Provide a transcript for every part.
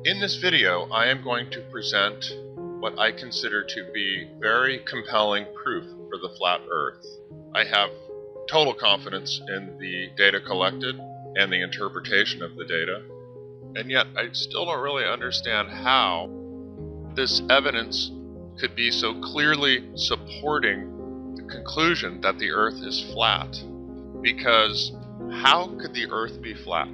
In this video, I am going to present what I consider to be very compelling proof for the flat Earth. I have total confidence in the data collected and the interpretation of the data, and yet I still don't really understand how this evidence could be so clearly supporting the conclusion that the Earth is flat. Because how could the Earth be flat?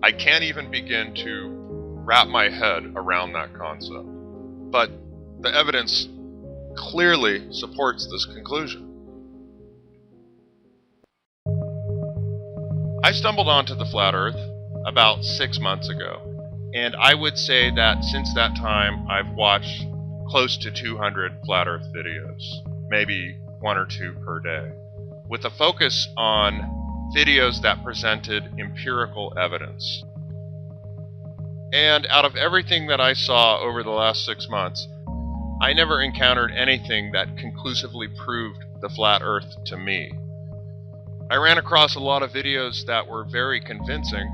I can't even begin to wrap my head around that concept. But the evidence clearly supports this conclusion. I stumbled onto the flat Earth about 6 months ago, and I would say that since that time I've watched close to 200 flat Earth videos, maybe 1 or 2 per day, with a focus on videos that presented empirical evidence. And out of everything that I saw over the last 6 months, I never encountered anything that conclusively proved the flat Earth to me. I ran across a lot of videos that were very convincing,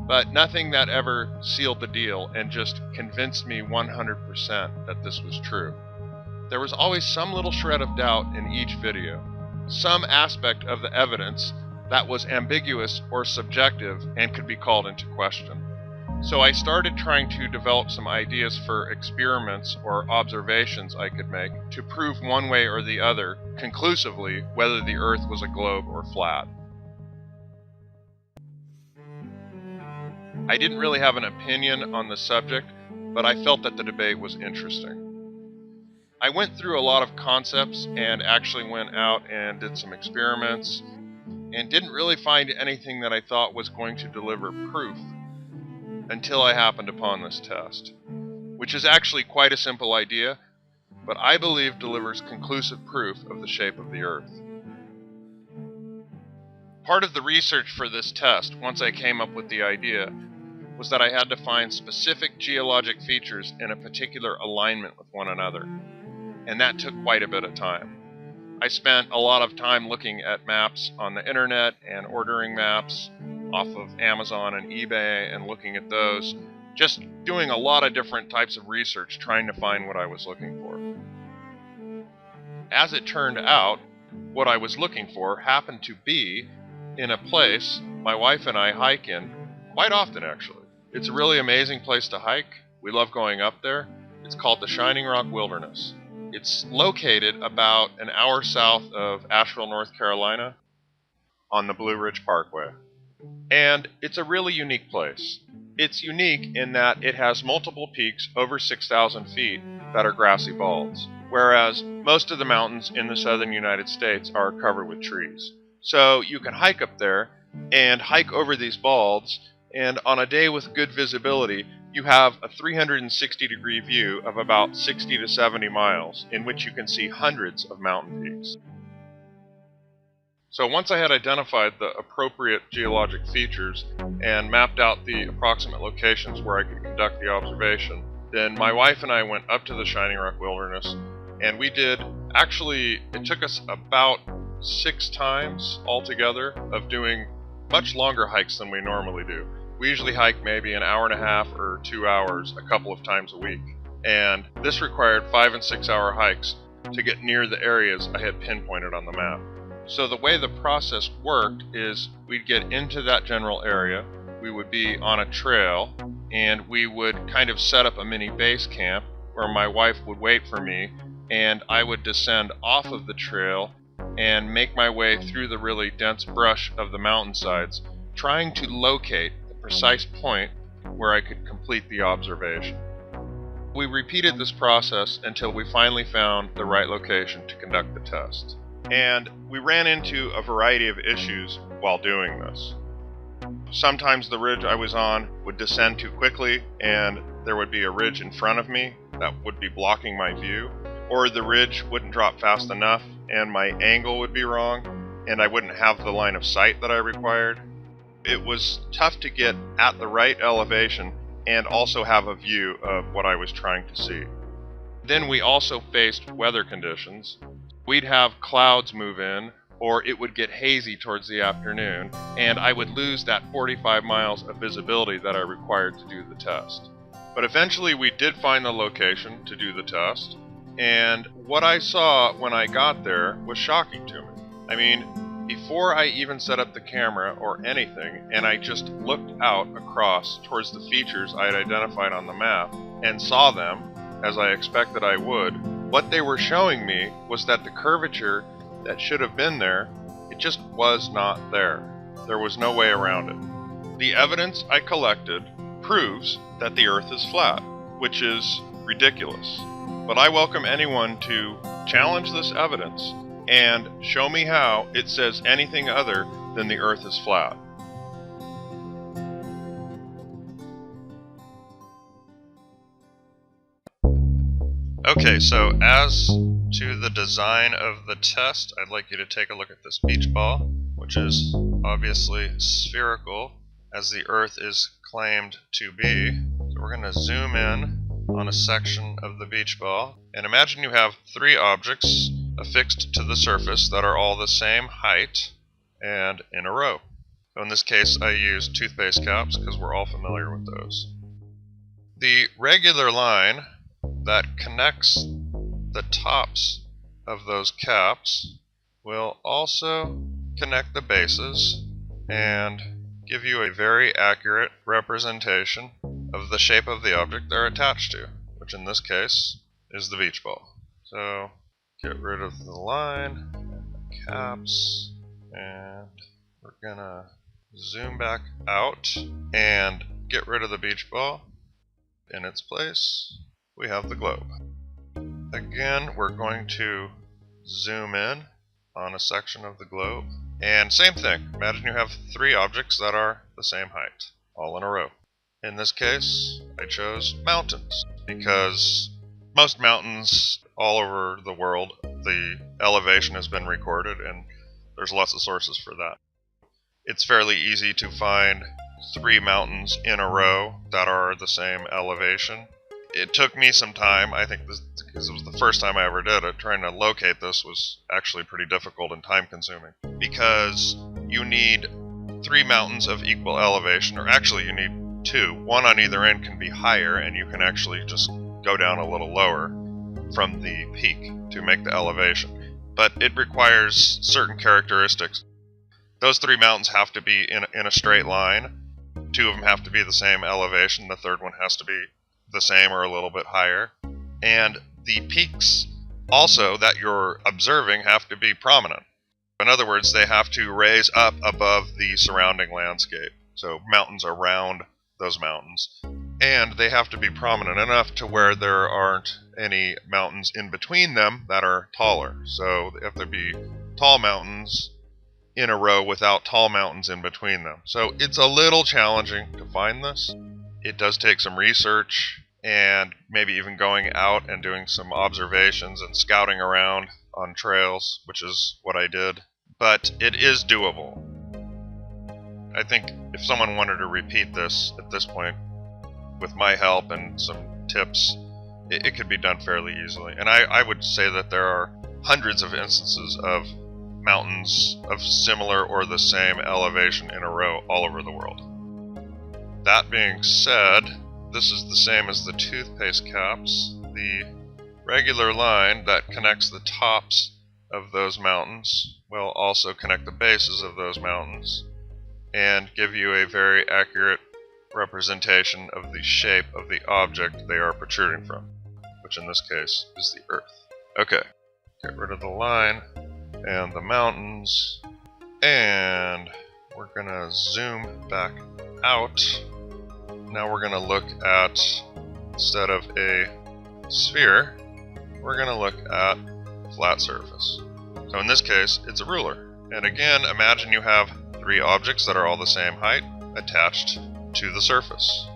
but nothing that ever sealed the deal and just convinced me 100% that this was true. There was always some little shred of doubt in each video, some aspect of the evidence that was ambiguous or subjective and could be called into question. So I started trying to develop some ideas for experiments or observations I could make to prove one way or the other conclusively whether the Earth was a globe or flat. I didn't really have an opinion on the subject, but I felt that the debate was interesting. I went through a lot of concepts and actually went out and did some experiments and didn't really find anything that I thought was going to deliver proof until I happened upon this test, which is actually quite a simple idea, but I believe delivers conclusive proof of the shape of the Earth. Part of the research for this test, once I came up with the idea, was that I had to find specific geologic features in a particular alignment with one another, and that took quite a bit of time. I spent a lot of time looking at maps on the internet and ordering maps off of Amazon and eBay and looking at those, just doing a lot of different types of research trying to find what I was looking for. As it turned out, what I was looking for happened to be in a place my wife and I hike in quite often, actually. It's a really amazing place to hike. We love going up there. It's called the Shining Rock Wilderness. It's located about an hour south of Asheville, North Carolina, on the Blue Ridge Parkway. And it's a really unique place. It's unique in that it has multiple peaks over 6,000 feet that are grassy balds, whereas most of the mountains in the southern United States are covered with trees. So you can hike up there and hike over these balds, and on a day with good visibility, you have a 360-degree view of about 60 to 70 miles in which you can see hundreds of mountain peaks. So once I had identified the appropriate geologic features and mapped out the approximate locations where I could conduct the observation, then my wife and I went up to the Shining Rock Wilderness, and we did, actually, it took us about 6 times altogether of doing much longer hikes than we normally do. We usually hike maybe an hour and a half or 2 hours a couple of times a week, and this required 5 and 6 hour hikes to get near the areas I had pinpointed on the map. So the way the process worked is we'd get into that general area, we would be on a trail, and we would kind of set up a mini base camp where my wife would wait for me, and I would descend off of the trail and make my way through the really dense brush of the mountainsides, trying to locate the precise point where I could complete the observation. We repeated this process until we finally found the right location to conduct the test. And we ran into a variety of issues while doing this. Sometimes the ridge I was on would descend too quickly and there would be a ridge in front of me that would be blocking my view, or the ridge wouldn't drop fast enough and my angle would be wrong and I wouldn't have the line of sight that I required. It was tough to get at the right elevation and also have a view of what I was trying to see. Then we also faced weather conditions. We'd have clouds move in, or it would get hazy towards the afternoon, and I would lose that 45 miles of visibility that I required to do the test. But eventually we did find the location to do the test, and what I saw when I got there was shocking to me. I mean, before I even set up the camera or anything, and I just looked out across towards the features I had identified on the map and saw them, as I expected I would, what they were showing me was that the curvature that should have been there, it just was not there. There was no way around it. The evidence I collected proves that the Earth is flat, which is ridiculous. But I welcome anyone to challenge this evidence and show me how it says anything other than the Earth is flat. Okay, so as to the design of the test, I'd like you to take a look at this beach ball, which is obviously spherical, as the Earth is claimed to be. So we're going to zoom in on a section of the beach ball, and imagine you have three objects affixed to the surface that are all the same height and in a row. So in this case I use toothpaste caps because we're all familiar with those. The regular line that connects the tops of those caps will also connect the bases and give you a very accurate representation of the shape of the object they're attached to, which in this case is the beach ball. So get rid of the line and the caps, and we're gonna zoom back out and get rid of the beach ball. In its place, we have the globe. Again, we're going to zoom in on a section of the globe, and same thing. Imagine you have three objects that are the same height, all in a row. In this case, I chose mountains because most mountains all over the world, the elevation has been recorded, and there's lots of sources for that. It's fairly easy to find three mountains in a row that are the same elevation. It took me some time, I think this, because it was the first time I ever did it. Trying to locate this was actually pretty difficult and time consuming, because you need three mountains of equal elevation, or actually you need two. One on either end can be higher, and you can actually just go down a little lower from the peak to make the elevation. But it requires certain characteristics. Those three mountains have to be in a straight line. Two of them have to be the same elevation. The third one has to be the same or a little bit higher. And the peaks also that you're observing have to be prominent. In other words, they have to raise up above the surrounding landscape. So mountains around those mountains. And they have to be prominent enough to where there aren't any mountains in between them that are taller. So they have to be tall mountains in a row without tall mountains in between them. So it's a little challenging to find this. It does take some research and maybe even going out and doing some observations and scouting around on trails, which is what I did. But it is doable. I think if someone wanted to repeat this at this point, with my help and some tips, it could be done fairly easily. And I would say that there are hundreds of instances of mountains of similar or the same elevation in a row all over the world. That being said, this is the same as the toothpaste caps. The regular line that connects the tops of those mountains will also connect the bases of those mountains and give you a very accurate representation of the shape of the object they are protruding from, which in this case is the Earth. Okay, get rid of the line and the mountains, and we're gonna zoom back out. Now we're gonna look at, instead of a sphere, we're gonna look at a flat surface. So in this case, it's a ruler. And again, imagine you have three objects that are all the same height attached to the surface.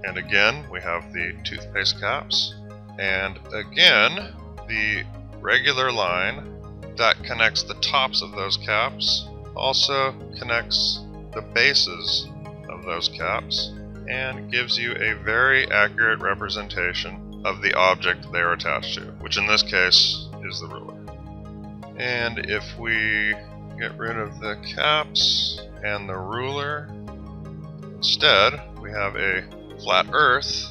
And again, we have the toothpaste caps, and again, the regular line that connects the tops of those caps also connects the bases of those caps and gives you a very accurate representation of the object they are attached to, which in this case is the ruler. And if we get rid of the caps and the ruler, instead we have a flat Earth,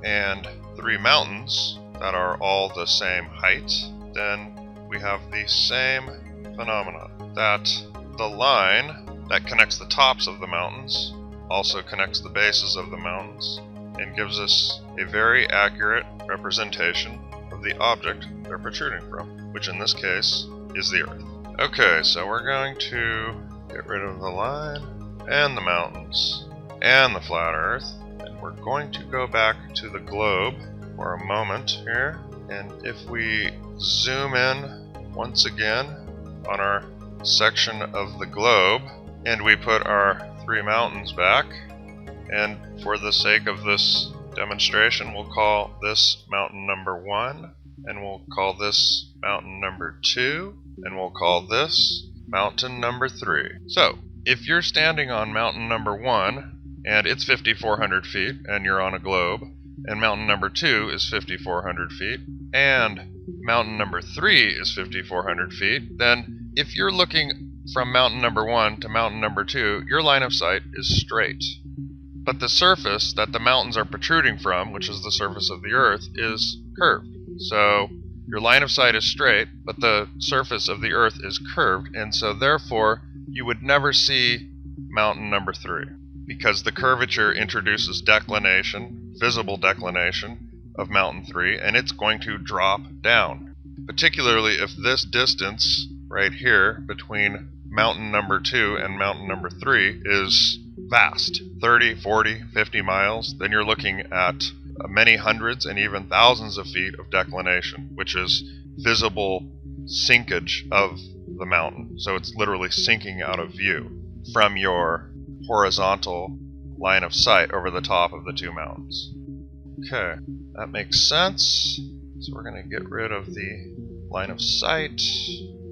and 3 mountains that are all the same height, then we have the same phenomenon, that the line that connects the tops of the mountains also connects the bases of the mountains and gives us a very accurate representation of the object they're protruding from, which in this case is the Earth. Okay, so we're going to get rid of the line and the mountains and the flat Earth, and we're going to go back to the globe for a moment here, and if we zoom in once again on our section of the globe, and we put our 3 mountains back, and for the sake of this demonstration, we'll call this mountain number 1, and we'll call this mountain number 2, and we'll call this mountain number 3. So, if you're standing on mountain number 1, and it's 5,400 feet, and you're on a globe, and mountain number 2 is 5,400 feet, and mountain number 3 is 5,400 feet, then if you're looking from mountain number 1 to mountain number 2, your line of sight is straight. But the surface that the mountains are protruding from, which is the surface of the Earth, is curved. So your line of sight is straight, but the surface of the Earth is curved, and so therefore you would never see mountain number 3, because the curvature introduces declination, visible declination of mountain 3, and it's going to drop down. Particularly if this distance right here between mountain number 2 and mountain number 3 is vast, 30, 40, 50 miles, then you're looking at many hundreds and even thousands of feet of declination, which is visible sinkage of the mountain. So it's literally sinking out of view from your horizontal line of sight over the top of the 2 mountains. Okay, that makes sense. So we're going to get rid of the line of sight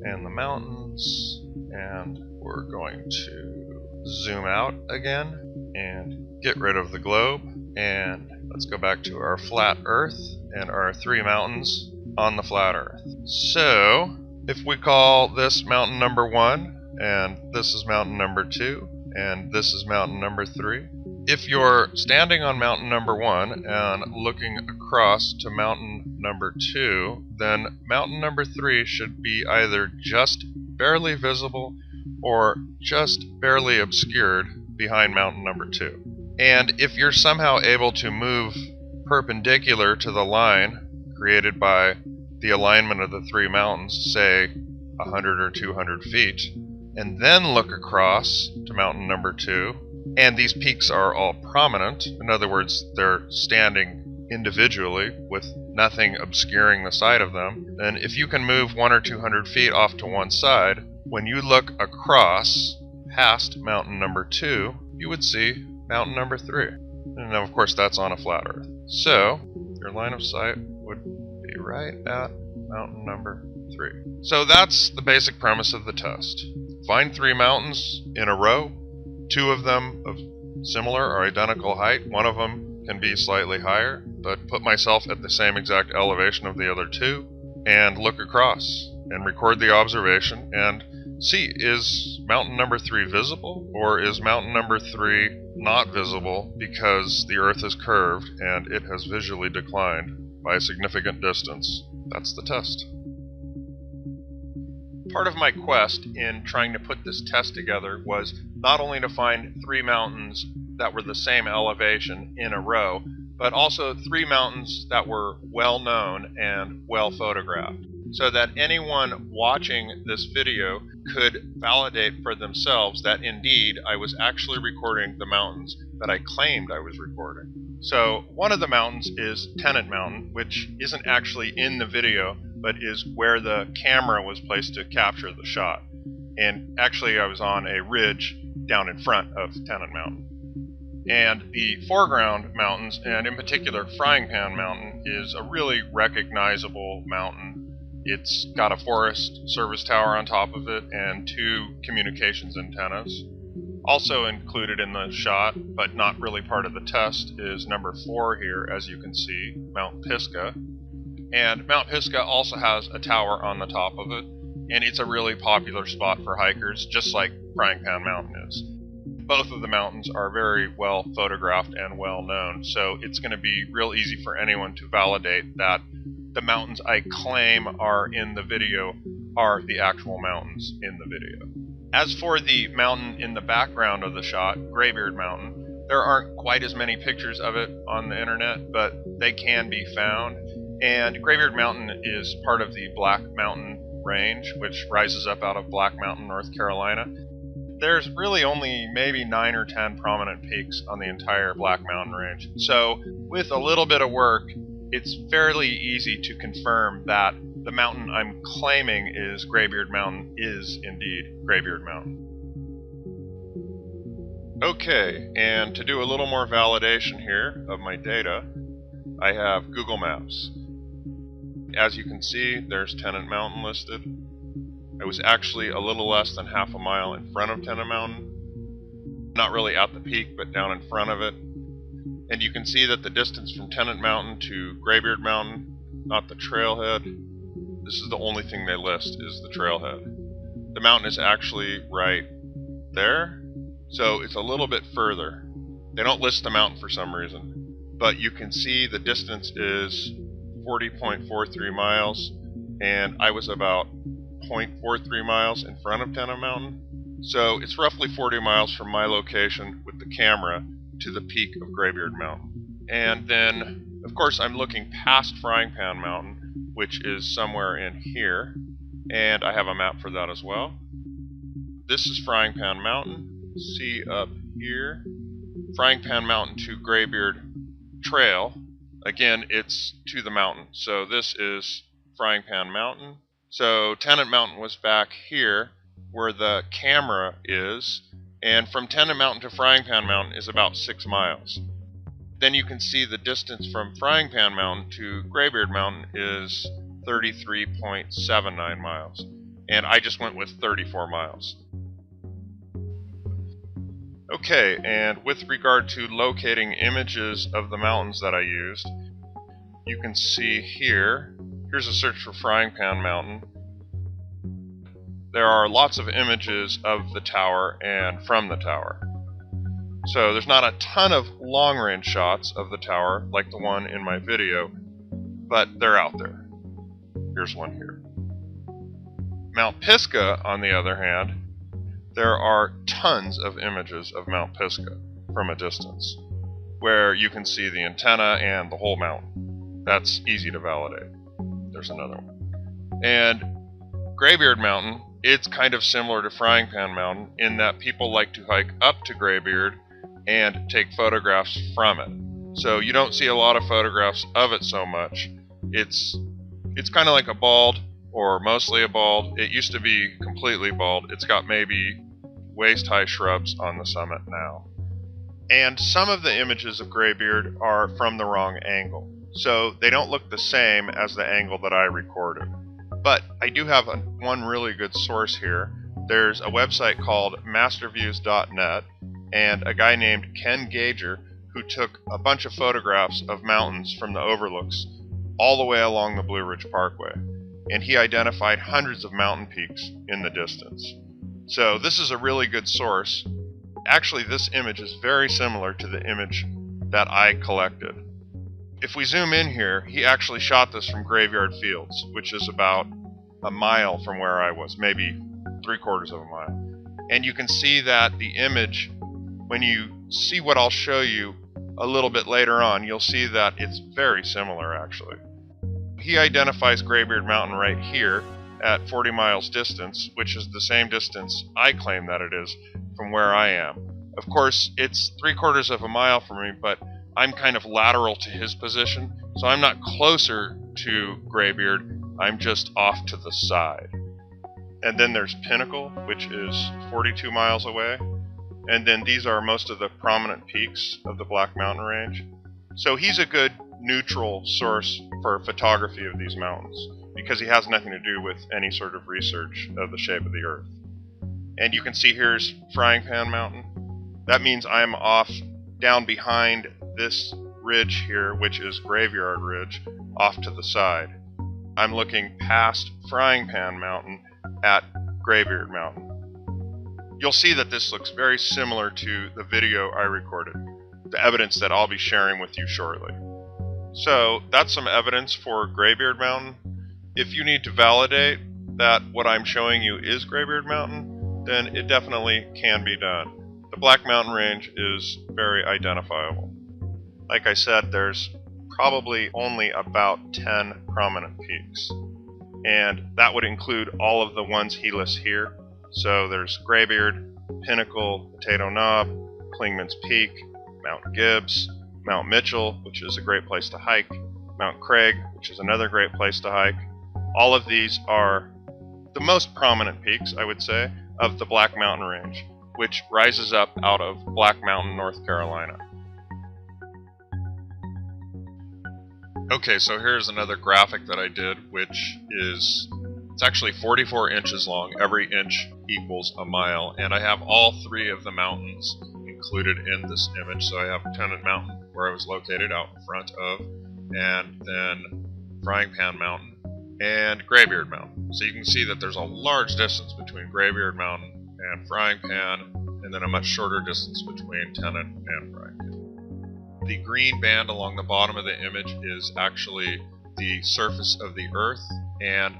and the mountains, and we're going to zoom out again and get rid of the globe, and let's go back to our flat Earth and our 3 mountains on the flat Earth. So if we call this mountain number 1, and this is mountain number 2, and this is mountain number 3, if you're standing on mountain number 1 and looking across to mountain number 2, then mountain number 3 should be either just barely visible or just barely obscured behind mountain number 2. And if you're somehow able to move perpendicular to the line created by the alignment of the 3 mountains, say 100 or 200 feet, and then look across to mountain number 2, and these peaks are all prominent, in other words, they're standing individually with nothing obscuring the side of them, then if you can move 100 or 200 feet off to one side, when you look across past mountain number 2, you would see mountain number 3. And of course that's on a flat Earth. So your line of sight would be right at mountain number 3. So that's the basic premise of the test. Find 3 mountains in a row, 2 of them of similar or identical height. One of them can be slightly higher, but put myself at the same exact elevation of the other 2 and look across and record the observation and see, is mountain number 3 visible, or is mountain number 3 not visible because the Earth is curved and it has visually declined by a significant distance? That's the test. Part of my quest in trying to put this test together was not only to find 3 mountains that were the same elevation in a row, but also 3 mountains that were well known and well photographed, so that anyone watching this video could validate for themselves that indeed I was actually recording the mountains that I claimed I was recording. So one of the mountains is Tennant Mountain, which isn't actually in the video, but is where the camera was placed to capture the shot. And actually I was on a ridge down in front of Tennant Mountain. And the foreground mountains, and in particular Frying Pan Mountain, is a really recognizable mountain. It's got a Forest Service tower on top of it and 2 communications antennas. Also included in the shot, but not really part of the test, is number 4 here, as you can see, Mount Pisgah. And Mount Pisgah also has a tower on the top of it, and it's a really popular spot for hikers, just like Frying Pan Mountain is. both of the mountains are very well photographed and well known, so it's going to be real easy for anyone to validate that the mountains I claim are in the video are the actual mountains in the video. As for the mountain in the background of the shot, Graybeard Mountain, there aren't quite as many pictures of it on the internet, but they can be found. And Graybeard Mountain is part of the Black Mountain Range, which rises up out of Black Mountain, North Carolina. There's really only maybe 9 or 10 prominent peaks on the entire Black Mountain Range. So with a little bit of work, it's fairly easy to confirm that the mountain I'm claiming is Graybeard Mountain is indeed Graybeard Mountain. Okay, and to do a little more validation here of my data, I have Google Maps. As you can see, there's Tennant Mountain listed. I was actually a little less than half a mile in front of Tennant Mountain. Not really at the peak, but down in front of it. And you can see that the distance from Tennant Mountain to Graybeard Mountain, not the trailhead, this is the only thing they list, is the trailhead. The mountain is actually right there, so it's a little bit further. They don't list the mountain for some reason, but you can see the distance is 40.43 miles, and I was about 0.43 miles in front of Tennant Mountain. So it's roughly 40 miles from my location with the camera to the peak of Graybeard Mountain. And then, of course, I'm looking past Frying Pan Mountain, which is somewhere in here, and I have a map for that as well. This is Frying Pan Mountain. See up here, Frying Pan Mountain to Graybeard Trail. Again, it's to the mountain. So this is Frying Pan Mountain. So Tennant Mountain was back here where the camera is, and from Tennant Mountain to Frying Pan Mountain is about 6 miles. Then you can see the distance from Frying Pan Mountain to Graybeard Mountain is 33.79 miles. And I just went with 34 miles. Okay, and with regard to locating images of the mountains that I used, you can see here, here's a search for Frying Pan Mountain. There are lots of images of the tower and from the tower. So there's not a ton of long-range shots of the tower like the one in my video, but they're out there. Here's one here. Mount Pisgah, on the other hand, there are tons of images of Mount Pisgah from a distance, where you can see the antenna and the whole mountain. That's easy to validate. There's another one. And Graybeard Mountain, it's kind of similar to Frying Pan Mountain in that people like to hike up to Graybeard and take photographs from it. So you don't see a lot of photographs of it so much. It's kind of like a bald, or mostly a bald. It used to be completely bald. It's got maybe waist-high shrubs on the summit now. And some of the images of Graybeard are from the wrong angle, so they don't look the same as the angle that I recorded. But I do have one really good source here. There's a website called masterviews.net, and a guy named Ken Gager who took a bunch of photographs of mountains from the overlooks all the way along the Blue Ridge Parkway, and he identified hundreds of mountain peaks in the distance. So this is a really good source. Actually, this image is very similar to the image that I collected. If we zoom in here, he actually shot this from Graveyard Fields, which is about a mile from where I was, maybe 3/4 of a mile. And you can see that the image, when you see what I'll show you a little bit later on, you'll see that it's very similar actually. He identifies Graybeard Mountain right here at 40 miles distance, which is the same distance I claim that it is from where I am. Of course, it's 3/4 of a mile from me, but I'm kind of lateral to his position, so I'm not closer to Graybeard, I'm just off to the side. And then there's Pinnacle, which is 42 miles away. And then these are most of the prominent peaks of the Black Mountain Range. So he's a good neutral source for photography of these mountains, because he has nothing to do with any sort of research of the shape of the Earth. And you can see here's Frying Pan Mountain. That means I'm off down behind this ridge here, which is Graveyard Ridge, off to the side. I'm looking past Frying Pan Mountain at Graybeard Mountain. you'll see that this looks very similar to the video I recorded, the evidence that I'll be sharing with you shortly. So that's some evidence for Graybeard Mountain. If you need to validate that what I'm showing you is Graybeard Mountain, then it definitely can be done. The Black Mountain Range is very identifiable. Like I said, there's probably only about 10 prominent peaks, and that would include all of the ones he lists here. So there's Graybeard, Pinnacle, Potato Knob, Clingman's Peak, Mount Gibbs, Mount Mitchell, which is a great place to hike, Mount Craig, which is another great place to hike. All of these are the most prominent peaks, I would say, of the Black Mountain Range, which rises up out of Black Mountain, North Carolina. Okay, so here's another graphic that I did, which is, it's actually 44 inches long. Every inch equals a mile, and I have all three of the mountains included in this image. So I have Tennant Mountain, where I was located out in front of, and then Frying Pan Mountain and Graybeard Mountain. So you can see that there's a large distance between Graybeard Mountain and Frying Pan, and then a much shorter distance between Tennant and Frying Pan. The green band along the bottom of the image is actually the surface of the Earth, and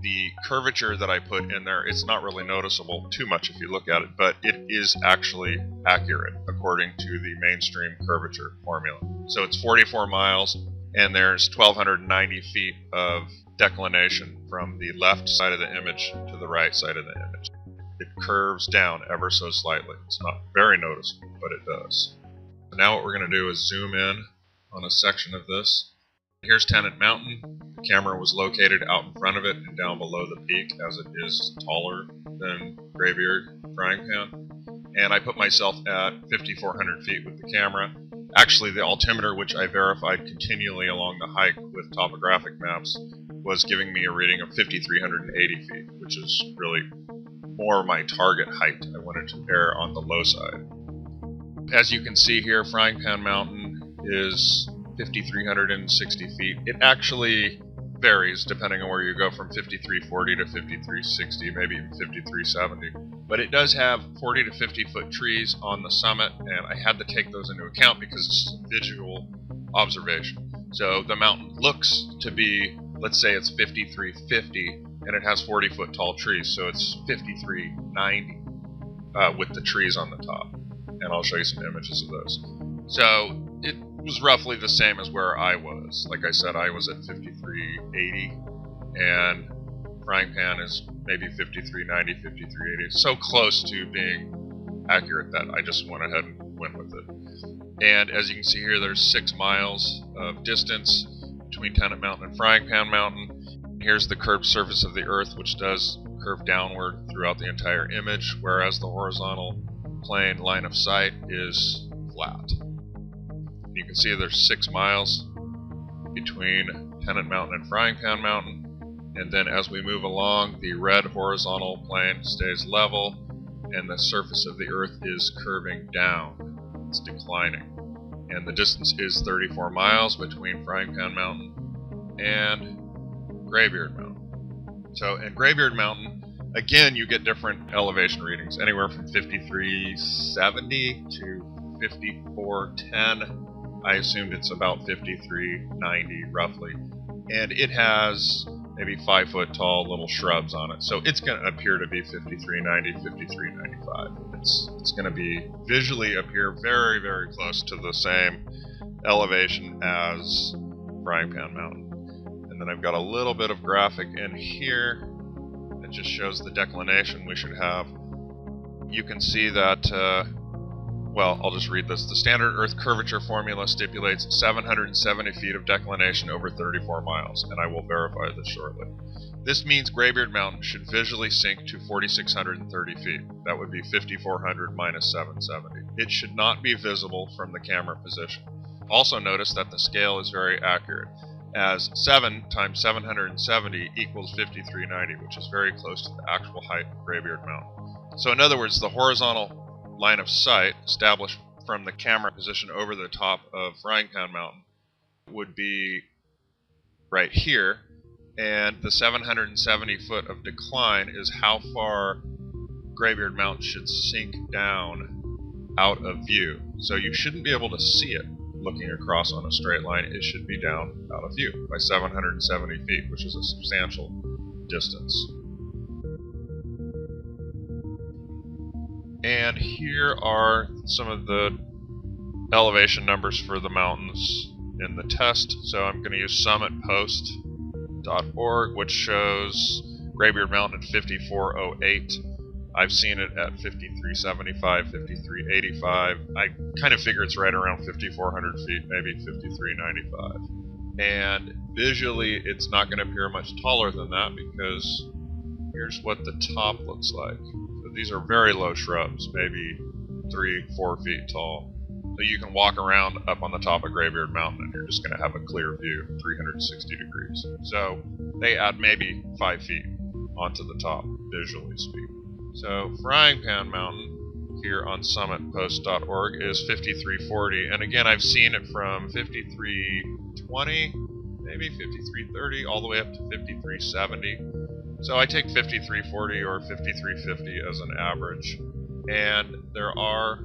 the curvature that I put in there, it's not really noticeable too much if you look at it, but it is actually accurate according to the mainstream curvature formula. So it's 44 miles, and there's 1,290 feet of declination from the left side of the image to the right side of the image. It curves down ever so slightly. It's not very noticeable, but it does. Now what we're going to do is zoom in on a section of this. Here's Tennant Mountain. The camera was located out in front of it and down below the peak, as it is taller than Graybeard Frying Pan. And I put myself at 5,400 feet with the camera. Actually, the altimeter, which I verified continually along the hike with topographic maps, was giving me a reading of 5,380 feet, which is really more my target height. I wanted to err on the low side. As you can see here, Frying Pan Mountain is 5,360 feet. It actually varies depending on where you go, from 5,340 to 5,360, maybe even 5,370. But it does have 40 to 50 foot trees on the summit, and I had to take those into account because it's a visual observation. So the mountain looks to be, let's say it's 5,350, and it has 40 foot tall trees, so it's 5,390 with the trees on the top. And I'll show you some images of those. So it was roughly the same as where I was. Like I said, I was at 5,380, and Frying Pan is maybe 5,390, 5,380. So close to being accurate that I just went ahead and went with it. And as you can see here, there's 6 miles of distance between Tennant Mountain and Frying Pan Mountain. Here's the curved surface of the Earth, which does curve downward throughout the entire image, whereas the horizontal plane line of sight is flat. You can see there's 6 miles between Tennant Mountain and Frying Pan Mountain, and then as we move along, the red horizontal plane stays level, and the surface of the Earth is curving down. It's declining. And the distance is 34 miles between Frying Pan Mountain and Graybeard Mountain. So in Graybeard Mountain, again, you get different elevation readings, anywhere from 5,370 to 5,410. I assumed it's about 5,390 roughly. And it has maybe 5 foot tall little shrubs on it. So it's going to appear to be 5,390, 5,395. It's going to be visually appear very, very close to the same elevation as Frying Pan Mountain. And then I've got a little bit of graphic in here. It just shows the declination we should have. You can see that, well, I'll just read this. The standard Earth curvature formula stipulates 770 feet of declination over 34 miles, and I will verify this shortly. This means Graybeard Mountain should visually sink to 4,630 feet. That would be 5,400 minus 770. It should not be visible from the camera position. Also notice that the scale is very accurate, as 7 times 770 equals 5,390, which is very close to the actual height of Graybeard Mountain. So in other words, the horizontal line of sight established from the camera position over the top of Frying Pan Mountain would be right here, and the 770 foot of decline is how far Graybeard Mountain should sink down out of view. So you shouldn't be able to see it looking across on a straight line. It should be down out of view by 770 feet, which is a substantial distance. And here are some of the elevation numbers for the mountains in the test. So I'm going to use summitpost.org, which shows Graybeard Mountain at 5408. I've seen it at 5375, 5385. I kind of figure it's right around 5400 feet, maybe 5395. And visually, it's not going to appear much taller than that because here's what the top looks like. So these are very low shrubs, maybe 3-4 feet tall. So you can walk around up on the top of Graybeard Mountain and you're just going to have a clear view, 360 degrees. So they add maybe 5 feet onto the top, visually speaking. So Frying Pan Mountain here on summitpost.org is 5340, and again I've seen it from 5320, maybe 5330, all the way up to 5370. So I take 5340 or 5350 as an average. And there are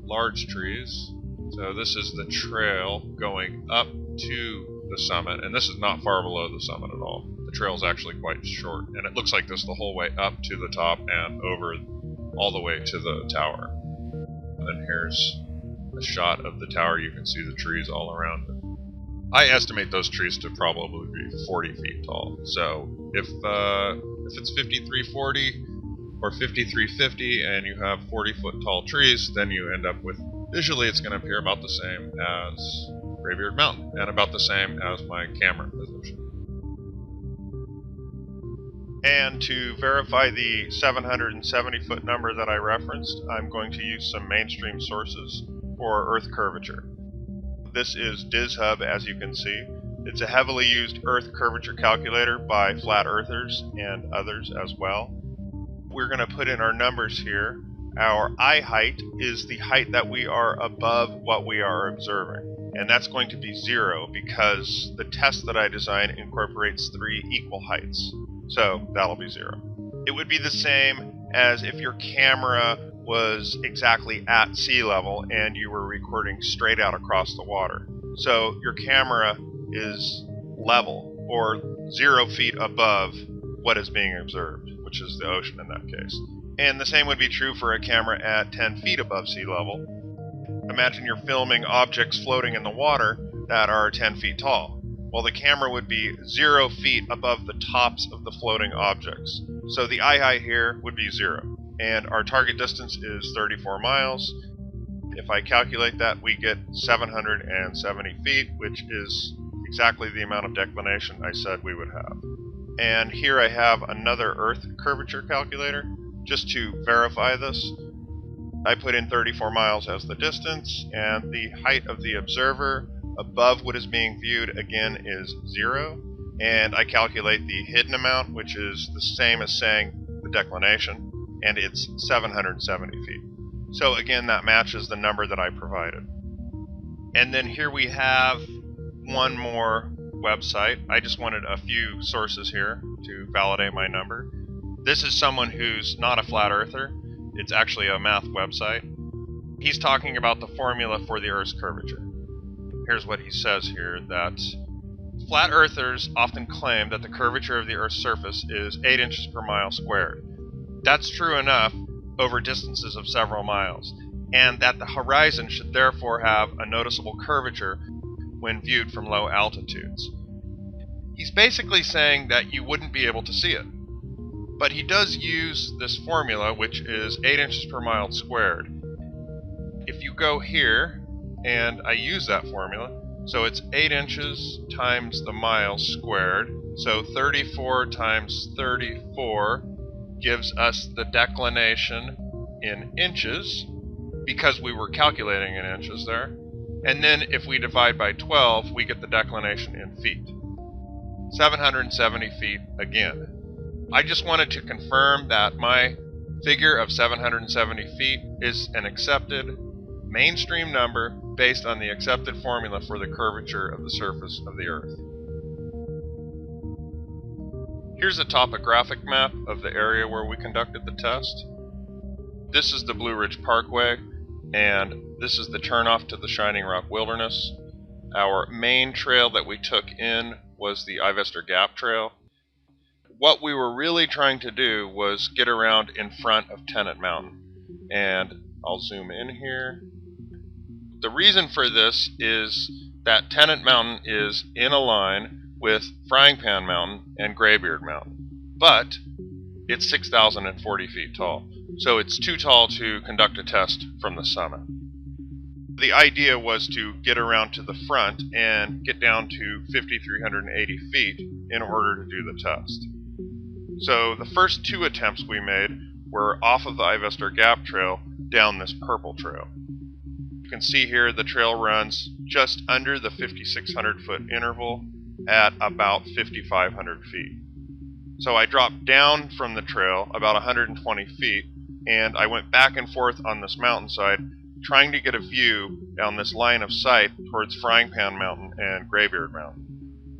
large trees. So this is the trail going up to the summit, and this is not far below the summit at all. The trail is actually quite short, and it looks like this the whole way up to the top and over all the way to the tower. And then here's a shot of the tower. You can see the trees all around it. I estimate those trees to probably be 40 feet tall. So if it's 5340 or 5350 and you have 40-foot tall trees, then you end up with, visually it's going to appear about the same as Graybeard Mountain and about the same as my camera position. And to verify the 770-foot number that I referenced, I'm going to use some mainstream sources for Earth curvature. This is DizHub, as you can see. It's a heavily used Earth curvature calculator by flat earthers and others as well. We're going to put in our numbers here. Our eye height is the height that we are above what we are observing. And that's going to be 0 because the test that I designed incorporates 3 equal heights. So that'll be 0. It would be the same as if your camera was exactly at sea level and you were recording straight out across the water. So your camera is level or 0 feet above what is being observed, which is the ocean in that case. And the same would be true for a camera at 10 feet above sea level. Imagine you're filming objects floating in the water that are 10 feet tall. Well, the camera would be 0 feet above the tops of the floating objects. So the eye height here would be 0. And our target distance is 34 miles. If I calculate that, we get 770 feet, which is exactly the amount of declination I said we would have. And here I have another Earth curvature calculator, just to verify this. I put in 34 miles as the distance, and the height of the observer above what is being viewed again is 0. And I calculate the hidden amount, which is the same as saying the declination, and it's 770 feet. So again, that matches the number that I provided. And then here we have one more website. I just wanted a few sources here to validate my number. This is someone who's not a flat earther. It's actually a math website. He's talking about the formula for the Earth's curvature. Here's what he says here, that flat earthers often claim that the curvature of the Earth's surface is 8 inches per mile squared. That's true enough over distances of several miles, and that the horizon should therefore have a noticeable curvature when viewed from low altitudes. He's basically saying that you wouldn't be able to see it. But he does use this formula, which is 8 inches per mile squared. If you go here, and I use that formula, so it's 8 inches times the mile squared, so 34 times 34 gives us the declination in inches, because we were calculating in inches there. And then if we divide by 12, we get the declination in feet. 770 feet again. I just wanted to confirm that my figure of 770 feet is an accepted mainstream number based on the accepted formula for the curvature of the surface of the Earth. Here's a topographic map of the area where we conducted the test. This is the Blue Ridge Parkway, and this is the turnoff to the Shining Rock Wilderness. Our main trail that we took in was the Ivester Gap Trail. What we were really trying to do was get around in front of Tennant Mountain. And I'll zoom in here. The reason for this is that Tennant Mountain is in a line with Frying Pan Mountain and Graybeard Mountain. But it's 6,040 feet tall, so it's too tall to conduct a test from the summit. The idea was to get around to the front and get down to 5,380 feet in order to do the test. So the first two attempts we made were off of the Ivester Gap Trail down this purple trail. You can see here the trail runs just under the 5,600 foot interval at about 5,500 feet. So I dropped down from the trail about 120 feet, and I went back and forth on this mountainside trying to get a view down this line of sight towards Frying Pan Mountain and Graybeard Mountain.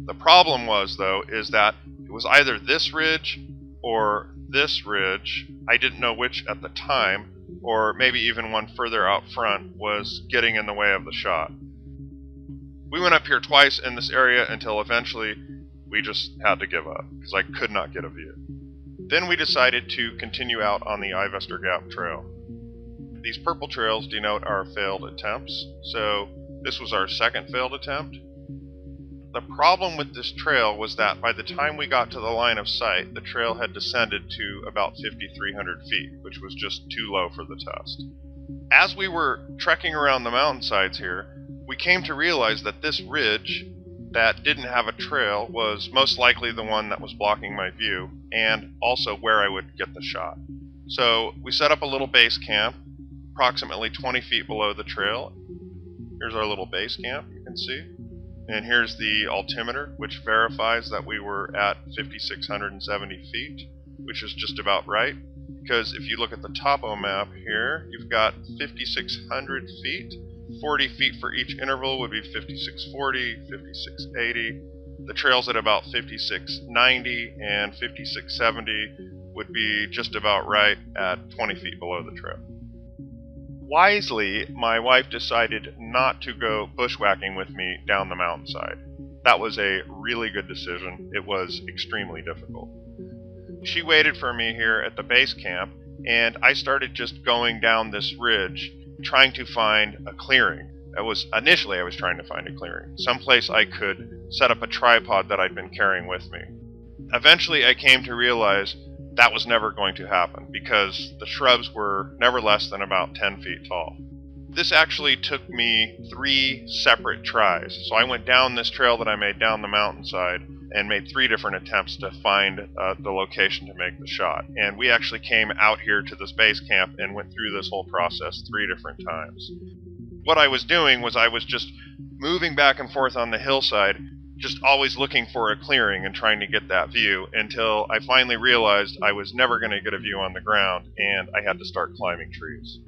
The problem was, though, is that it was either this ridge or this ridge. I didn't know which at the time, or maybe even one further out front was getting in the way of the shot. We went up here twice in this area until eventually we just had to give up because I could not get a view. Then we decided to continue out on the Ivester Gap Trail. These purple trails denote our failed attempts, so this was our second failed attempt. The problem with this trail was that by the time we got to the line of sight, the trail had descended to about 5,300 feet, which was just too low for the test. As we were trekking around the mountainsides here, we came to realize that this ridge that didn't have a trail was most likely the one that was blocking my view, and also where I would get the shot. So we set up a little base camp approximately 20 feet below the trail. Here's our little base camp, you can see. And here's the altimeter, which verifies that we were at 5,670 feet, which is just about right. Because if you look at the topo map here, you've got 5,600 feet. 40 feet for each interval would be 5,640, 5,680. The trail's at about 5,690, and 5,670 would be just about right at 20 feet below the trail. Wisely, my wife decided not to go bushwhacking with me down the mountainside. That was a really good decision. It was extremely difficult. She waited for me here at the base camp, and I started just going down this ridge, trying to find a clearing. Initially I was trying to find a clearing, someplace I could set up a tripod that I'd been carrying with me. Eventually I came to realize that was never going to happen because the shrubs were never less than about 10 feet tall. This actually took me 3 separate tries. So I went down this trail that I made down the mountainside and made 3 different attempts to find the location to make the shot. And we actually came out here to this base camp and went through this whole process 3 different times. What I was doing was I was just moving back and forth on the hillside, just always looking for a clearing and trying to get that view until I finally realized I was never going to get a view on the ground and I had to start climbing trees.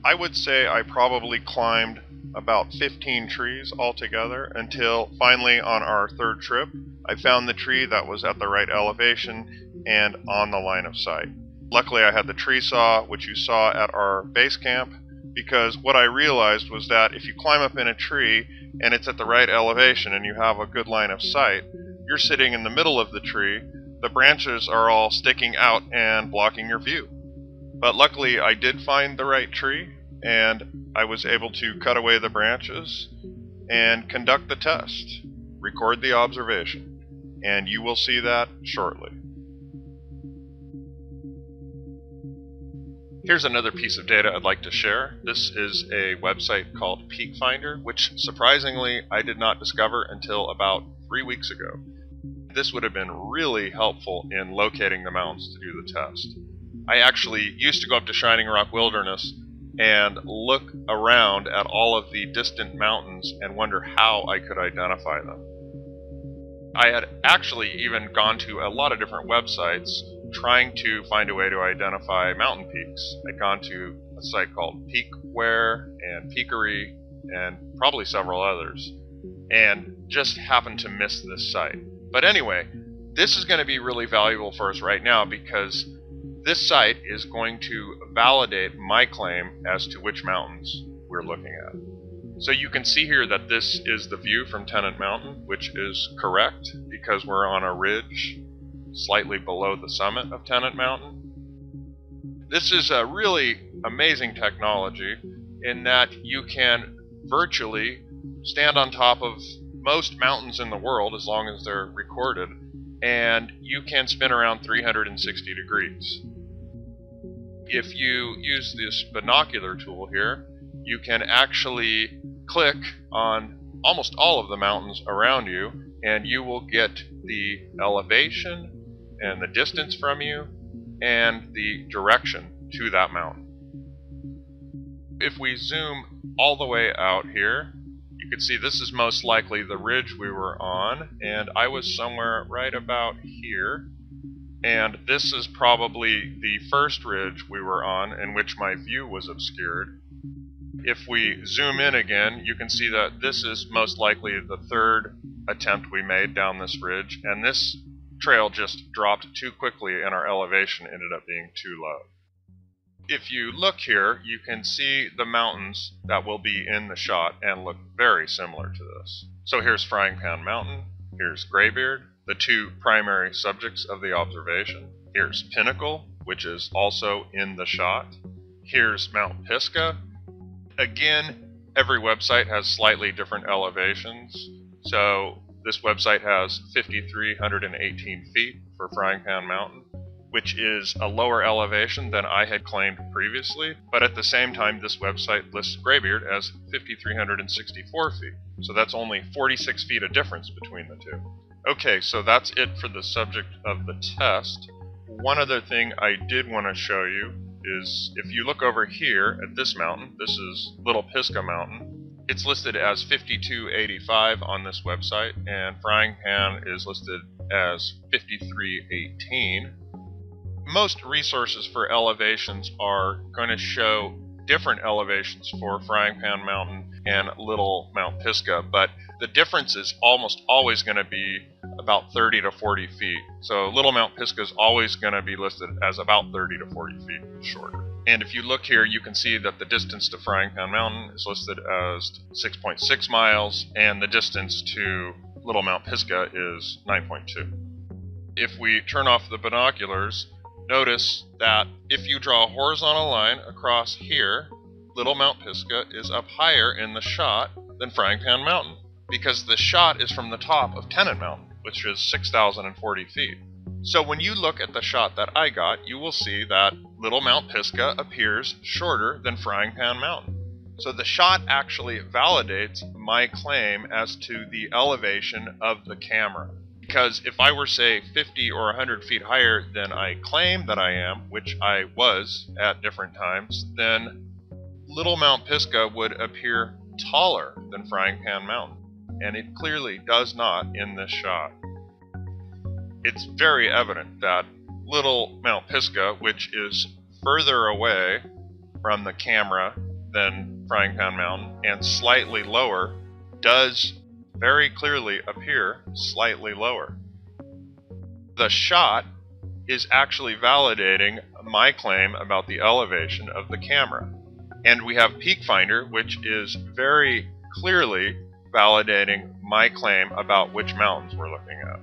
I would say I probably climbed about 15 trees altogether until finally on our 3rd trip I found the tree that was at the right elevation and on the line of sight. Luckily I had the tree saw, which you saw at our base camp, because what I realized was that if you climb up in a tree and it's at the right elevation and you have a good line of sight, you're sitting in the middle of the tree, the branches are all sticking out and blocking your view. But luckily I did find the right tree and I was able to cut away the branches and conduct the test, record the observation, and you will see that shortly. Here's another piece of data I'd like to share. This is a website called Peak Finder, which surprisingly I did not discover until about 3 weeks ago. This would have been really helpful in locating the mountains to do the test. I actually used to go up to Shining Rock Wilderness and look around at all of the distant mountains and wonder how I could identify them. I had actually even gone to a lot of different websites trying to find a way to identify mountain peaks. I'd gone to a site called Peakware and Peakery and probably several others, and just happened to miss this site. But anyway, this is going to be really valuable for us right now because This site is going to validate my claim as to which mountains we're looking at. So you can see here that this is the view from Tennant Mountain, which is correct because we're on a ridge slightly below the summit of Tennant Mountain. This is a really amazing technology in that you can virtually stand on top of most mountains in the world as long as they're recorded, and you can spin around 360 degrees. If you use this binocular tool here, you can actually click on almost all of the mountains around you, and you will get the elevation and the distance from you and the direction to that mountain. If we zoom all the way out here, you can see this is most likely the ridge we were on, and I was somewhere right about here. And this is probably the first ridge we were on in which my view was obscured. If we zoom in again, you can see that this is most likely the third attempt we made down this ridge, and this trail just dropped too quickly and our elevation ended up being too low. If you look here, you can see the mountains that will be in the shot and look very similar to this. So here's Frying Pan Mountain, here's Graybeard, the two primary subjects of the observation. Here's Pinnacle, which is also in the shot. Here's Mount Pisgah. Again, every website has slightly different elevations. So this website has 5,318 feet for Frying Pan Mountain, which is a lower elevation than I had claimed previously, but at the same time this website lists Graybeard as 5,364 feet. So that's only 46 feet of difference between the two. Okay, so that's it for the subject of the test. One other thing I did want to show you is if you look over here at this mountain, this is Little Pisgah Mountain. It's listed as 5285 on this website, and Frying Pan is listed as 5318. Most resources for elevations are going to show different elevations for Frying Pan Mountain and Little Mount Pisgah, but the difference is almost always going to be about 30 to 40 feet. So Little Mount Pisgah is always going to be listed as about 30 to 40 feet shorter. And if you look here, you can see that the distance to Frying Pan Mountain is listed as 6.6 miles, and the distance to Little Mount Pisgah is 9.2. If we turn off the binoculars, notice that if you draw a horizontal line across here, Little Mount Pisgah is up higher in the shot than Frying Pan Mountain, because the shot is from the top of Tennant Mountain, which is 6,040 feet. So when you look at the shot that I got, you will see that Little Mount Pisgah appears shorter than Frying Pan Mountain. So the shot actually validates my claim as to the elevation of the camera. Because if I were, say, 50 or 100 feet higher than I claim that I am, which I was at different times, then Little Mount Pisgah would appear taller than Frying Pan Mountain. And it clearly does not in this shot. It's very evident that Little Mount Pisgah, which is further away from the camera than Frying Pan Mountain and slightly lower, does very clearly appear slightly lower. The shot is actually validating my claim about the elevation of the camera. And we have Peak Finder, which is very clearly validating my claim about which mountains we're looking at.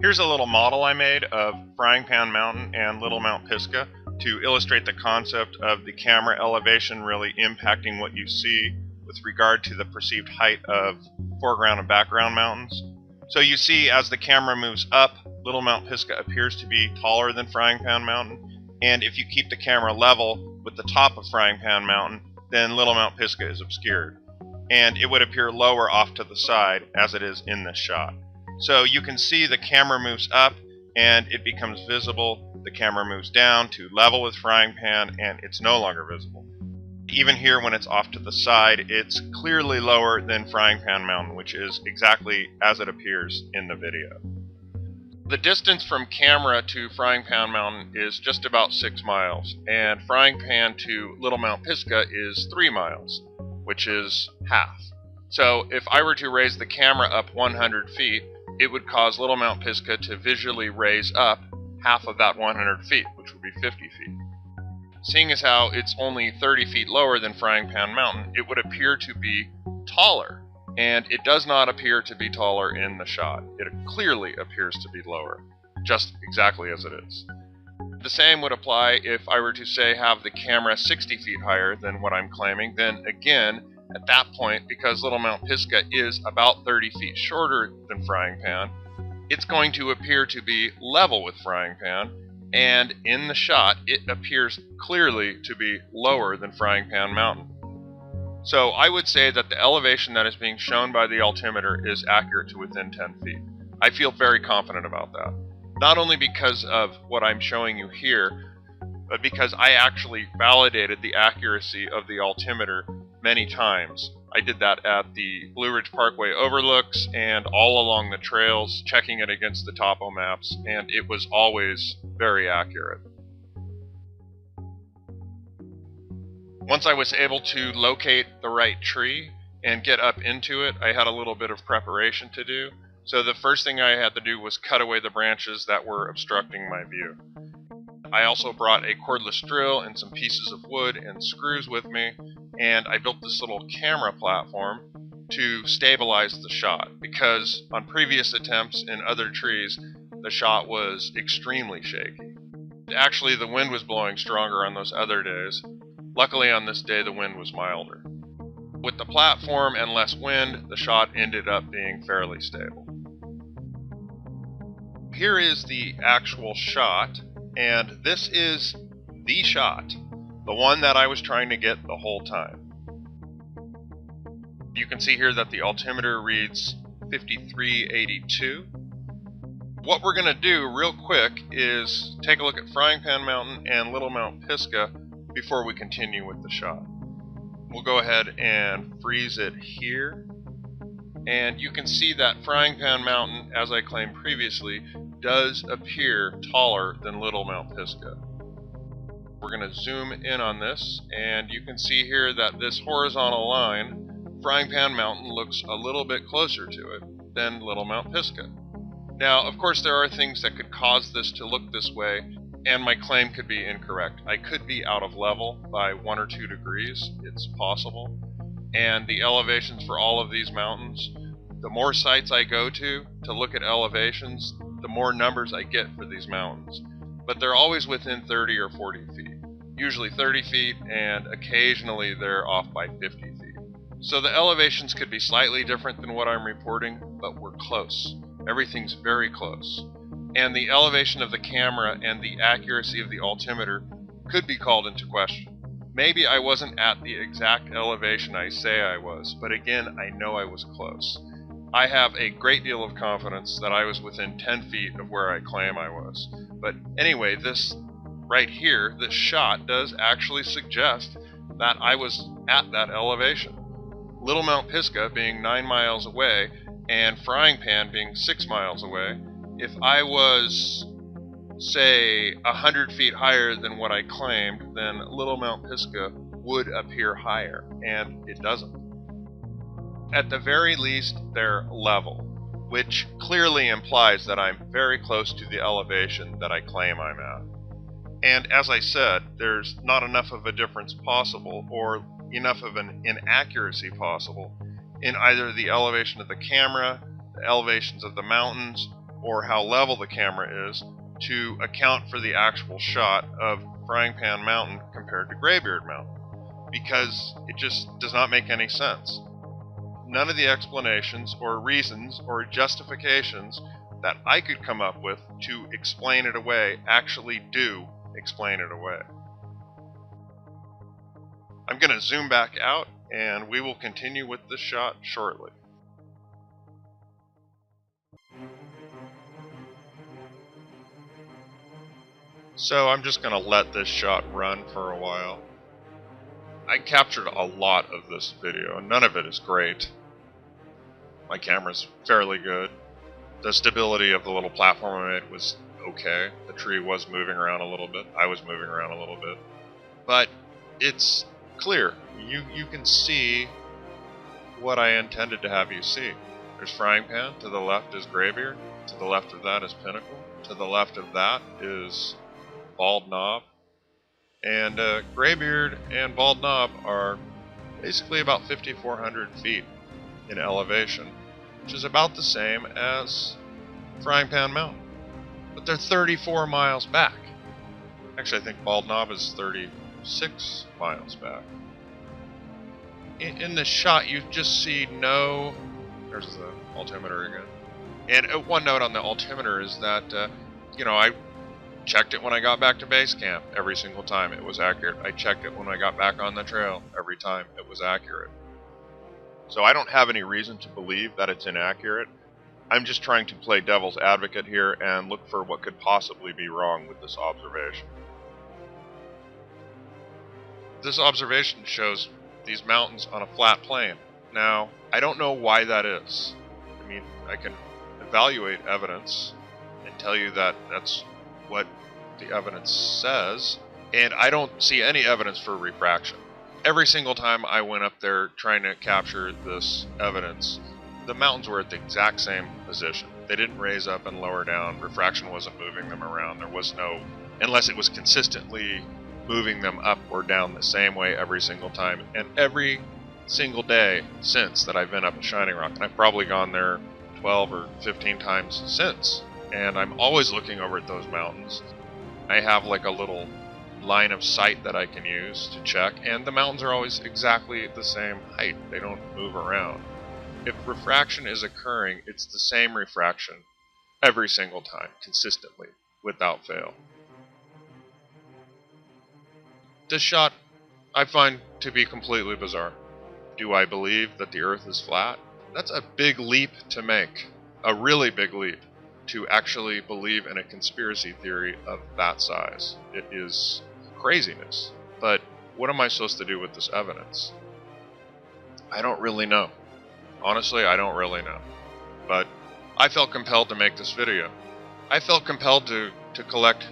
Here's a little model I made of Frying Pan Mountain and Little Mount Pisgah to illustrate the concept of the camera elevation really impacting what you see with regard to the perceived height of foreground and background mountains. So you see as the camera moves up, Little Mount Pisgah appears to be taller than Frying Pan Mountain, and if you keep the camera level with the top of Frying Pan Mountain, then Little Mount Pisgah is obscured, and it would appear lower off to the side as it is in this shot. So you can see the camera moves up and it becomes visible, the camera moves down to level with Frying Pan and it's no longer visible. Even here when it's off to the side, it's clearly lower than Frying Pan Mountain, which is exactly as it appears in the video. The distance from camera to Frying Pan Mountain is just about 6 miles, and Frying Pan to Little Mount Pisgah is 3 miles, which is half. So if I were to raise the camera up 100 feet, it would cause Little Mount Pisgah to visually raise up half of that 100 feet, which would be 50 feet. Seeing as how it's only 30 feet lower than Frying Pan Mountain, it would appear to be taller. And it does not appear to be taller in the shot. It clearly appears to be lower, just exactly as it is. The same would apply if I were to, say, have the camera 60 feet higher than what I'm claiming. Then again, at that point, because Little Mount Pisgah is about 30 feet shorter than Frying Pan, it's going to appear to be level with Frying Pan, and in the shot, it appears clearly to be lower than Frying Pan Mountain. So I would say that the elevation that is being shown by the altimeter is accurate to within 10 feet. I feel very confident about that. Not only because of what I'm showing you here, but because I actually validated the accuracy of the altimeter many times. I did that at the Blue Ridge Parkway overlooks and all along the trails, checking it against the topo maps, and it was always very accurate. Once I was able to locate the right tree and get up into it, I had a little bit of preparation to do. So the first thing I had to do was cut away the branches that were obstructing my view. I also brought a cordless drill and some pieces of wood and screws with me, and I built this little camera platform to stabilize the shot, because on previous attempts in other trees, the shot was extremely shaky. Actually, the wind was blowing stronger on those other days. Luckily, on this day, the wind was milder. With the platform and less wind, the shot ended up being fairly stable. Here is the actual shot, and this is the shot, the one that I was trying to get the whole time. You can see here that the altimeter reads 5382. What we're going to do real quick is take a look at Frying Pan Mountain and Little Mount Pisgah before we continue with the shot. We'll go ahead and freeze it here, and you can see that Frying Pan Mountain, as I claimed previously, does appear taller than Little Mount Pisgah. We're going to zoom in on this, and you can see here that this horizontal line, Frying Pan Mountain, looks a little bit closer to it than Little Mount Pisgah. Now, of course, there are things that could cause this to look this way, and my claim could be incorrect. I could be out of level by 1 or 2 degrees. It's possible. And the elevations for all of these mountains, the more sites I go to look at elevations, the more numbers I get for these mountains. But they're always within 30 or 40 feet. Usually 30 feet, and occasionally they're off by 50 feet. So the elevations could be slightly different than what I'm reporting, but we're close. Everything's very close. And the elevation of the camera and the accuracy of the altimeter could be called into question. Maybe I wasn't at the exact elevation I say I was, but again, I know I was close. I have a great deal of confidence that I was within 10 feet of where I claim I was. But anyway, this right here, this shot does actually suggest that I was at that elevation. Little Mount Pisgah being 9 miles away and Frying Pan being 6 miles away, if I was, say, 100 feet higher than what I claimed, then Little Mount Pisgah would appear higher, and it doesn't. At the very least, they're level, which clearly implies that I'm very close to the elevation that I claim I'm at. And as I said, there's not enough of a difference possible, or enough of an inaccuracy possible, in either the elevation of the camera, the elevations of the mountains, or how level the camera is, to account for the actual shot of Frying Pan Mountain compared to Graybeard Mountain, because it just does not make any sense. None of the explanations or reasons or justifications that I could come up with to explain it away actually do explain it away. I'm going to zoom back out, and we will continue with this shot shortly. So I'm just going to let this shot run for a while. I captured a lot of this video, and none of it is great. My camera's fairly good. The stability of the little platform I made was okay. The tree was moving around a little bit. I was moving around a little bit. But it's clear. You can see what I intended to have you see. There's Frying Pan. To the left is Graybeard. To the left of that is Pinnacle. To the left of that is Bald Knob. And Graybeard and Bald Knob are basically about 5,400 feet in elevation, which is about the same as Frying Pan Mountain. But they're 34 miles back. Actually, I think Bald Knob is 36 miles back. In this shot, you just see no... There's the altimeter again. And one note on the altimeter is that, I checked it when I got back to base camp. Every single time it was accurate. I checked it when I got back on the trail. Every time it was accurate. So I don't have any reason to believe that it's inaccurate. I'm just trying to play devil's advocate here and look for what could possibly be wrong with this observation. This observation shows these mountains on a flat plain. Now, I don't know why that is. I mean, I can evaluate evidence and tell you that that's what the evidence says, and I don't see any evidence for refraction. Every single time I went up there trying to capture this evidence, the mountains were at the exact same position. They didn't raise up and lower down. Refraction wasn't moving them around. There was no, unless it was consistently moving them up or down the same way every single time. And every single day since that I've been up at Shining Rock, and I've probably gone there 12 or 15 times since, and I'm always looking over at those mountains. I have like a little line of sight that I can use to check, and the mountains are always exactly the same height. They don't move around. If refraction is occurring, it's the same refraction every single time, consistently, without fail. This shot I find to be completely bizarre. Do I believe that the Earth is flat? That's a big leap to make. A really big leap to actually believe in a conspiracy theory of that size. It is craziness. But what am I supposed to do with this evidence? I don't really know. Honestly, I don't really know. But I felt compelled to make this video. I felt compelled to collect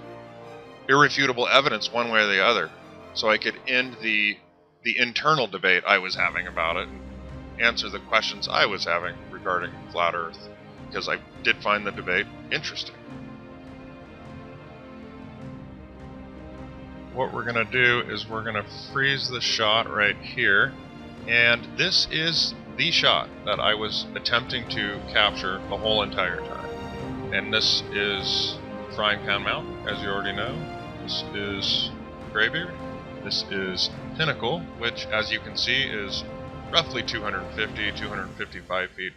irrefutable evidence one way or the other, so I could end the internal debate I was having about it and answer the questions I was having regarding flat Earth, because I did find the debate interesting. What we're going to do is we're going to freeze the shot right here, and this is the shot that I was attempting to capture the whole entire time. And this is Frying Pan Mountain, as you already know. This is Graybeard. This is Pinnacle, which, as you can see, is roughly 250, 255 feet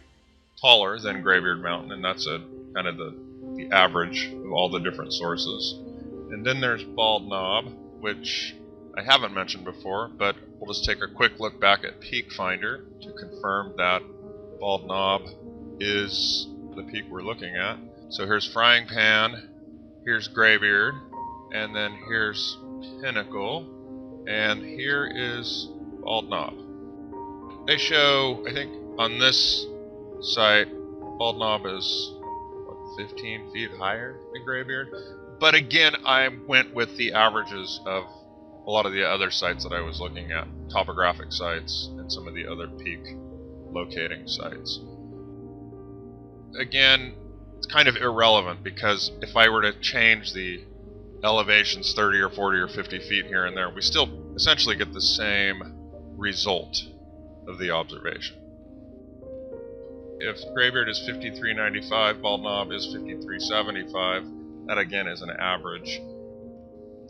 taller than Graybeard Mountain, and that's kind of the average of all the different sources. And then there's Bald Knob, which I haven't mentioned before, but we'll just take a quick look back at Peak Finder to confirm that Bald Knob is the peak we're looking at. So here's Frying Pan, here's Graybeard, and then here's Pinnacle, and here is Bald Knob. They show, I think, on this site, Bald Knob is, 15 feet higher than Graybeard. But again, I went with the averages of a lot of the other sites that I was looking at, topographic sites, and some of the other peak locating sites. Again, it's kind of irrelevant, because if I were to change the elevations 30 or 40 or 50 feet here and there, we still essentially get the same result of the observation. If Graybeard is 53.95, Bald Knob is 53.75, that again is an average.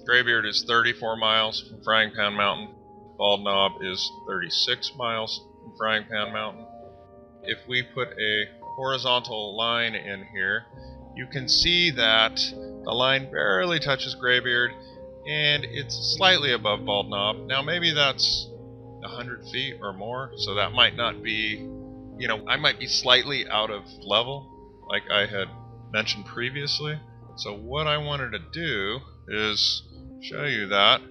Graybeard is 34 miles from Frying Pan Mountain. Bald Knob is 36 miles from Frying Pan Mountain. If we put a horizontal line in here, you can see that the line barely touches Graybeard, and it's slightly above Bald Knob. Now maybe that's 100 feet or more, so that might not be, I might be slightly out of level, like I had mentioned previously. So what I wanted to do is show you that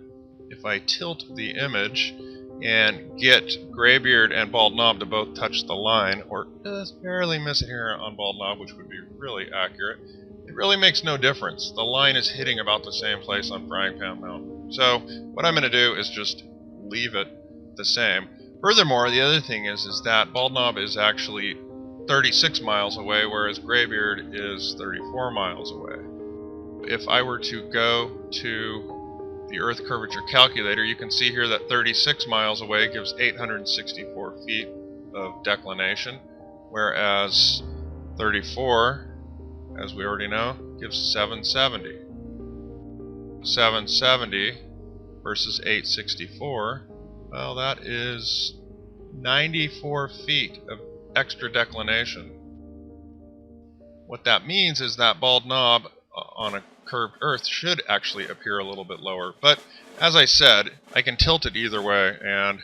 if I tilt the image and get Graybeard and Bald Knob to both touch the line, or just barely miss it here on Bald Knob, which would be really accurate, it really makes no difference. The line is hitting about the same place on Frying Pan Mountain. So what I'm going to do is just leave it the same. Furthermore, the other thing is that Bald Knob is actually 36 miles away, whereas Graybeard is 34 miles away. If I were to go to the Earth Curvature Calculator, you can see here that 36 miles away gives 864 feet of declination, whereas 34, as we already know, gives 770. 770 versus 864, well, that is 94 feet of extra declination. What that means is that bald knob on a curved Earth should actually appear a little bit lower, but as I said, I can tilt it either way, and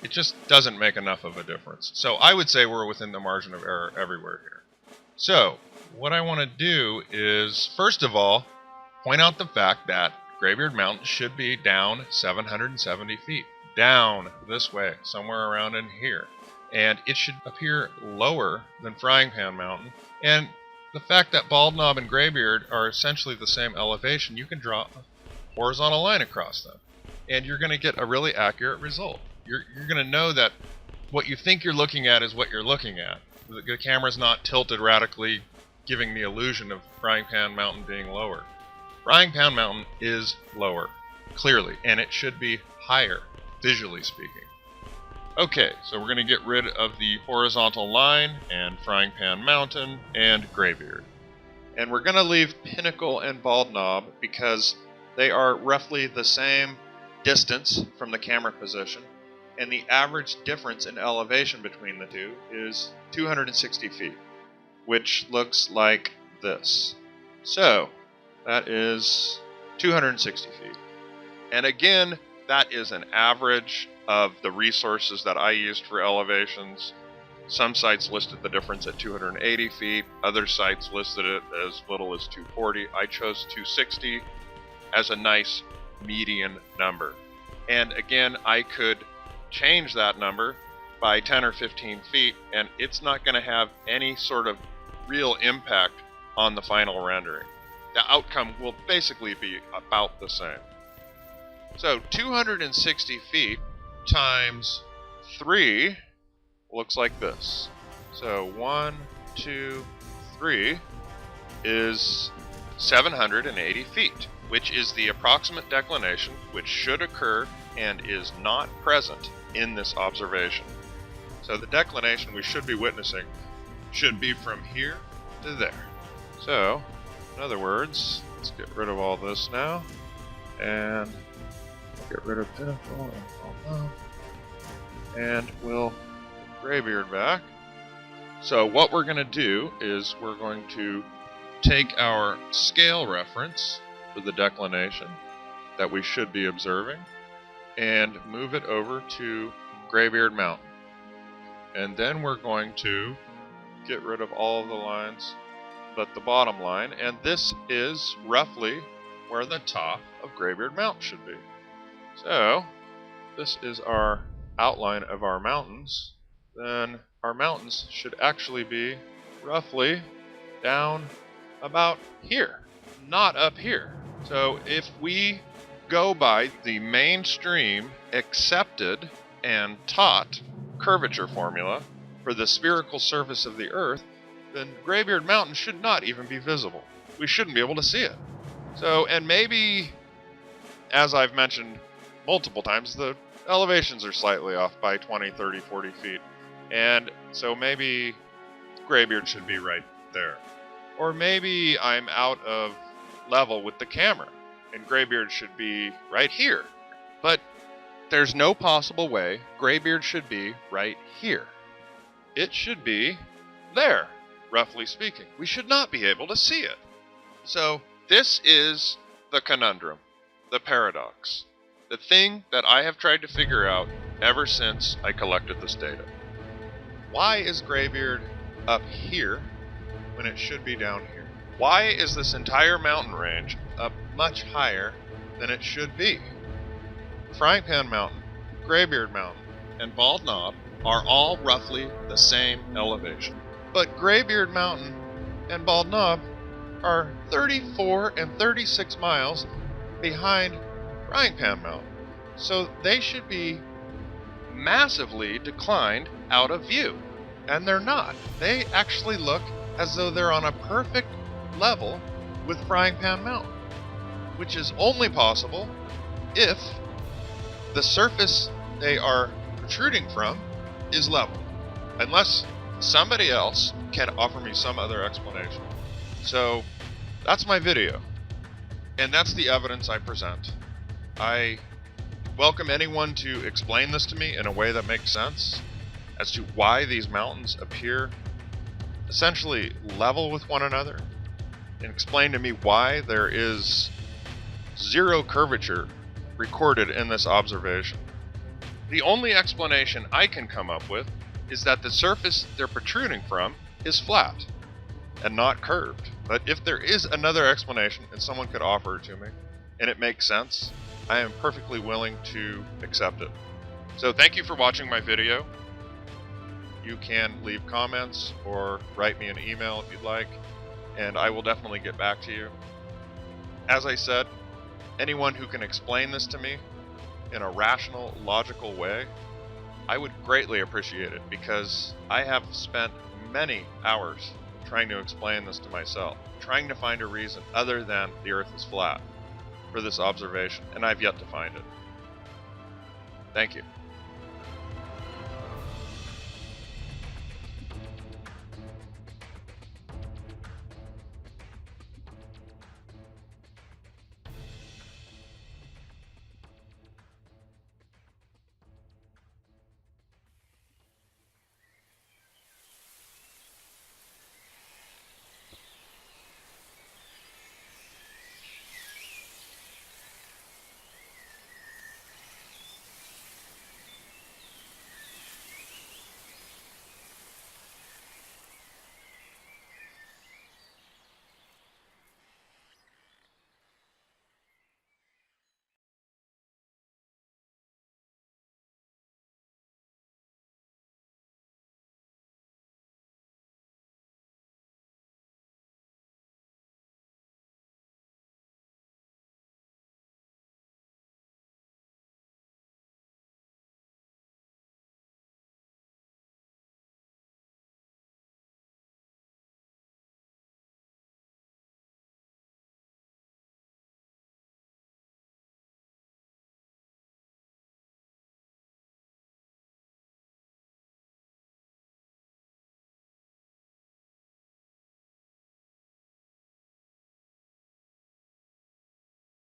it just doesn't make enough of a difference. So I would say we're within the margin of error everywhere here. So what I want to do is, first of all, point out the fact that Graybeard Mountain should be down 770 feet. Down this way, somewhere around in here. And it should appear lower than Frying Pan Mountain. And the fact that Bald Knob and Graybeard are essentially the same elevation, you can draw a horizontal line across them. And you're going to get a really accurate result. You're going to know that what you think you're looking at is what you're looking at. The camera's not tilted radically, giving the illusion of Frying Pan Mountain being lower. Frying Pan Mountain is lower, clearly, and it should be higher, visually speaking. Okay, so we're going to get rid of the horizontal line and Frying Pan Mountain and Graybeard. And we're going to leave Pinnacle and Bald Knob because they are roughly the same distance from the camera position, and the average difference in elevation between the two is 260 feet, which looks like this. So that is 260 feet. And again, that is an average of the resources that I used for elevations. Some sites listed the difference at 280 feet. Other sites listed it as little as 240. I chose 260 as a nice median number. And again, I could change that number by 10 or 15 feet, and it's not going to have any sort of real impact on the final rendering. The outcome will basically be about the same. So 260 feet times 3 looks like this. So 1, 2, 3 is 780 feet, which is the approximate declination which should occur and is not present in this observation. So the declination we should be witnessing should be from here to there. So, in other words, let's get rid of all this now, and get rid of Pinnacle and Bald Knob, and we'll put Graybeard back. So what we're going to do is we're going to take our scale reference for the declination that we should be observing and move it over to Graybeard Mountain. And then we're going to get rid of all of the lines but the bottom line, and this is roughly where the top of Graybeard Mountain should be. So, this is our outline of our mountains. Then our mountains should actually be roughly down about here, not up here. So if we go by the mainstream accepted and taught curvature formula for the spherical surface of the Earth, then Graybeard Mountain should not even be visible. We shouldn't be able to see it. So, and maybe, as I've mentioned multiple times, the elevations are slightly off by 20, 30, 40 feet. And so maybe Graybeard should be right there. Or maybe I'm out of level with the camera, and Graybeard should be right here. But there's no possible way Graybeard should be right here. It should be there, roughly speaking. We should not be able to see it. So this is the conundrum, the paradox, the thing that I have tried to figure out ever since I collected this data. Why is Graybeard up here when it should be down here? Why is this entire mountain range up much higher than it should be? Frying Pan Mountain, Graybeard Mountain, and Bald Knob are all roughly the same elevation. But Graybeard Mountain and Bald Knob are 34 and 36 miles behind Frying Pan Mountain. So they should be massively declined out of view. And they're not. They actually look as though they're on a perfect level with Frying Pan Mountain, which is only possible if the surface they are protruding from is level, unless somebody else can offer me some other explanation. So that's my video, and that's the evidence I present. I welcome anyone to explain this to me in a way that makes sense as to why these mountains appear essentially level with one another, and explain to me why there is zero curvature recorded in this observation. The only explanation I can come up with is that the surface they're protruding from is flat and not curved. But if there is another explanation and someone could offer it to me and it makes sense, I am perfectly willing to accept it. So thank you for watching my video. You can leave comments or write me an email if you'd like, and I will definitely get back to you. As I said, anyone who can explain this to me in a rational, logical way, I would greatly appreciate it, because I have spent many hours trying to explain this to myself, trying to find a reason other than the Earth is flat for this observation, and I've yet to find it. Thank you.